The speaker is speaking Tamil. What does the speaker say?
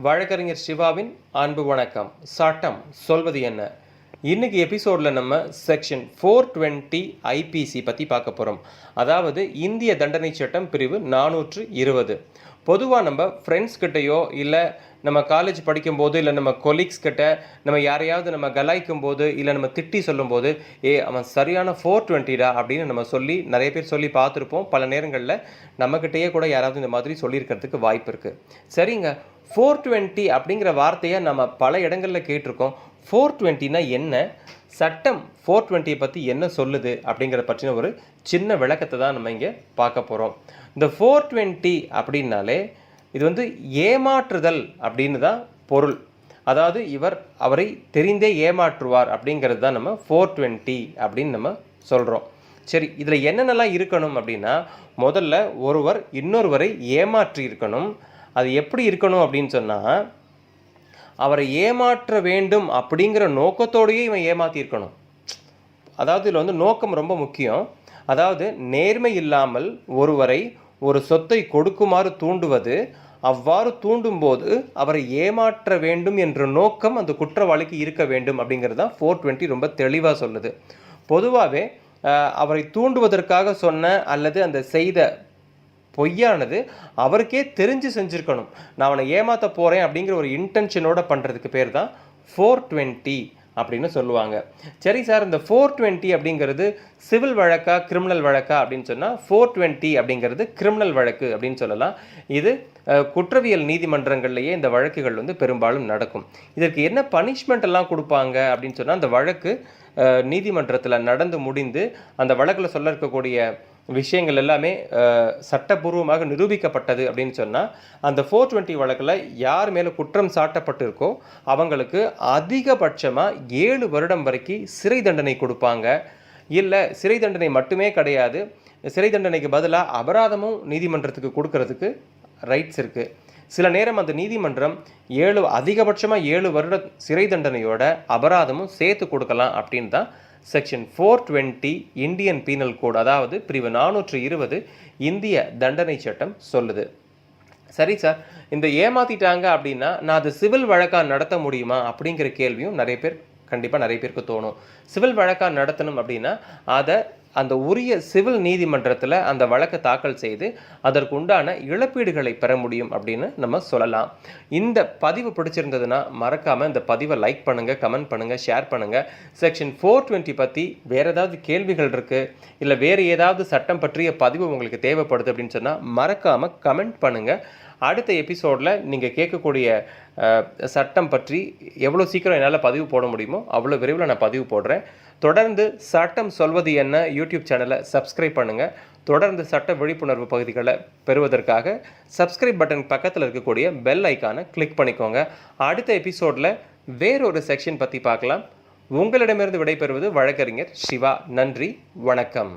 வழக்கறிஞர் சிவாவின் அன்பு வணக்கம். சட்டம் சொல்வது என்ன? இன்னைக்கு எபிசோடில் நம்ம செக்ஷன் 420 ஐபிசி பற்றி பார்க்க போகிறோம். அதாவது இந்திய தண்டனை சட்டம் பிரிவு 420. பொதுவாக நம்ம ஃப்ரெண்ட்ஸ் கிட்டையோ இல்லை நம்ம காலேஜ் படிக்கும்போது இல்லை நம்ம கொலீக்ஸ் கிட்ட நம்ம யாரையாவது நம்ம கலாய்க்கும் போது இல்லை நம்ம திட்டி சொல்லும்போது அவன் சரியான 420டா அப்படின்னு நம்ம சொல்லி நிறைய பேர் சொல்லி பார்த்துருப்போம். பல நேரங்களில் நம்மக்கிட்டேயே கூட யாராவது இந்த மாதிரி சொல்லியிருக்கிறதுக்கு வாய்ப்பு இருக்குது. சரிங்க, 420 அப்படிங்கிற வார்த்தையை நம்ம பல இடங்களில் கேட்டிருக்கோம். 420னா என்ன, சட்டம் 420 பற்றி என்ன சொல்லுது அப்படிங்கிற பற்றின ஒரு சின்ன விளக்கத்தை தான் நம்ம இங்கே பார்க்க போகிறோம். இந்த 420 அப்படின்னாலே இது ஏமாற்றுதல் அப்படின்னு தான் பொருள். அதாவது அவரை தெரிந்தே ஏமாற்றுவார் அப்படிங்கிறது தான் நம்ம 420 அப்படின்னு நம்ம சொல்கிறோம். சரி, இதில் என்னென்னலாம் இருக்கணும் அப்படின்னா, முதல்ல ஒருவர் இன்னொருவரை ஏமாற்றி இருக்கணும். அது எப்படி இருக்கணும் அப்படின்னு சொன்னால், அவரை ஏமாற்ற வேண்டும் அப்படிங்கிற நோக்கத்தோடையே இவன் ஏமாற்றியிருக்கணும். அதாவது இதில் நோக்கம் ரொம்ப முக்கியம். அதாவது நேர்மை இல்லாமல் ஒருவரை ஒரு சொத்தை கொடுக்குமாறு தூண்டுவது, அவ்வாறு தூண்டும்போது அவரை ஏமாற்ற வேண்டும் என்ற நோக்கம் அந்த குற்றவாளிக்கு இருக்க வேண்டும் அப்படிங்கிறது தான் 420 ரொம்ப தெளிவாக சொல்லுது. பொதுவாகவே அவரை தூண்டுவதற்காக சொன்ன அல்லது அந்த செய்த பொய்யானது அவருக்கே தெரிஞ்சு செஞ்சுருக்கணும். நான் அவனை ஏமாற்ற போகிறேன் அப்படிங்கிற ஒரு இன்டென்ஷனோட பண்ணுறதுக்கு பேர் தான் 420 அப்படின்னு சொல்லுவாங்க. சரி சார், இந்த 420 அப்படிங்கிறது சிவில் வழக்கா கிரிமினல் வழக்கா அப்படின்னு சொன்னால், 420 அப்படிங்கிறது கிரிமினல் வழக்கு அப்படின்னு சொல்லலாம். இது குற்றவியல் நீதிமன்றங்கள்லேயே இந்த வழக்குகள் பெரும்பாலும் நடக்கும். இதற்கு என்ன பனிஷ்மெண்ட் எல்லாம் கொடுப்பாங்க அப்படின்னு சொன்னால், அந்த வழக்கு நீதிமன்றத்தில் நடந்து முடிந்து அந்த வழக்கில் சொல்ல இருக்கக்கூடிய விஷயங்கள் எல்லாமே சட்டபூர்வமாக நிரூபிக்கப்பட்டது அப்படின்னு சொன்னால், அந்த 420 வழக்கில் யார் மேலே குற்றம் சாட்டப்பட்டிருக்கோ அவங்களுக்கு அதிகபட்சமாக 7 வருடம் வரைக்கும் சிறை தண்டனை கொடுப்பாங்க. இல்லை, சிறை தண்டனை மட்டுமே கிடையாது, சிறை தண்டனைக்கு பதிலாக அபராதமும் நீதிமன்றத்துக்கு கொடுக்கறதுக்கு ரைட்ஸ் இருக்குது. சில நேரம் அந்த நீதிமன்றம் அதிகபட்சமாக 7 வருட சிறை தண்டனையோட அபராதமும் சேர்த்து கொடுக்கலாம் அப்படின்னு தான் செக்ஷன் 420 இந்தியன் பீனல் கோட், அதாவது பிரிவு 420 இந்திய தண்டனை சட்டம் சொல்லுது. சரி சார், இந்த ஏமாத்திட்டாங்க அப்படின்னா நான் அது சிவில் வழக்காக நடத்த முடியுமா அப்படிங்கிற கேள்வியும் நிறைய பேருக்கு தோணும். சிவில் வழக்காக நடத்தணும் அப்படின்னா அந்த உரிய சிவில் நீதிமன்றத்தில் அந்த வழக்கை தாக்கல் செய்து அதற்கு உண்டான இழப்பீடுகளை பெற முடியும் அப்படின்னு நம்ம சொல்லலாம். இந்த பதிவு பிடிச்சிருந்ததுன்னா மறக்காமல் இந்த பதிவை லைக் பண்ணுங்கள், கமெண்ட் பண்ணுங்கள், ஷேர் பண்ணுங்கள். செக்ஷன் 420 பற்றி வேறு ஏதாவது கேள்விகள் இருக்குது, இல்லை வேறு ஏதாவது சட்டம் பற்றிய பதிவு உங்களுக்கு தேவைப்படுது அப்படின்னு சொன்னால் மறக்காமல் கமெண்ட் பண்ணுங்கள். அடுத்த எபிசோடில் நீங்கள் கேட்கக்கூடிய சட்டம் பற்றி எவ்வளோ சீக்கிரம் என்னால் பதிவு போட முடியுமோ அவ்வளோ விரைவில் நான் பதிவு போடுறேன். தொடர்ந்து சட்டம் சொல்வது என்ன யூடியூப் சேனலை சப்ஸ்கிரைப் பண்ணுங்கள். தொடர்ந்து சட்ட விழிப்புணர்வு பகுதிகளை பெறுவதற்காக சப்ஸ்கிரைப் பட்டன் பக்கத்தில் இருக்கக்கூடிய பெல் ஐக்கானை கிளிக் பண்ணிக்கோங்க. அடுத்த எபிசோடில் வேறொரு செக்ஷன் பற்றி பார்க்கலாம். உங்களிடமிருந்து விடைபெறுவது வழக்கறிஞர் சிவா. நன்றி, வணக்கம்.